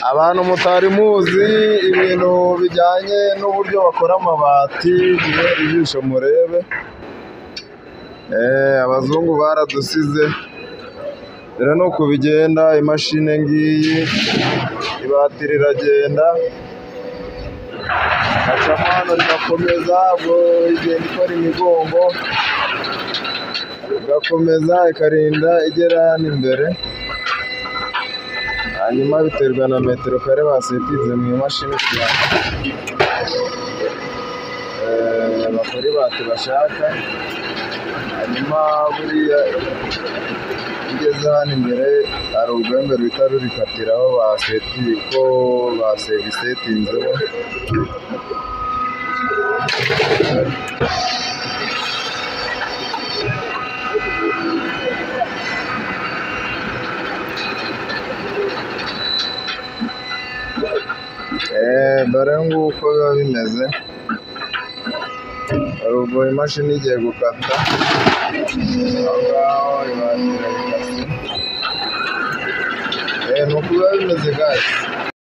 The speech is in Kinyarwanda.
Abantu mutari muzi ibintu bijyanye n'uburyo bakora amabati, guhera ijisho murebe. Abazungu baradusize, rero ni uku bigenda. Imashini ngiyi, ibati riragenda hacamo hano rigakomeza, ubwo igenda ikora imigongo, igakomeza ikarinda igera hano imbere. Hanyuma biterwa na metero kare basetinze mu imashini kugira ngo bakore ibati bashaka. Hanyuma buriya ugeze hano imbere hari urwembe ruhita rurikatiraho ko basetinzeho. Dore nguko biba bimeze. Ubwo imashini igiye gukata, aho ngaho ibati irabikase. Ni uko biba bimeze guys.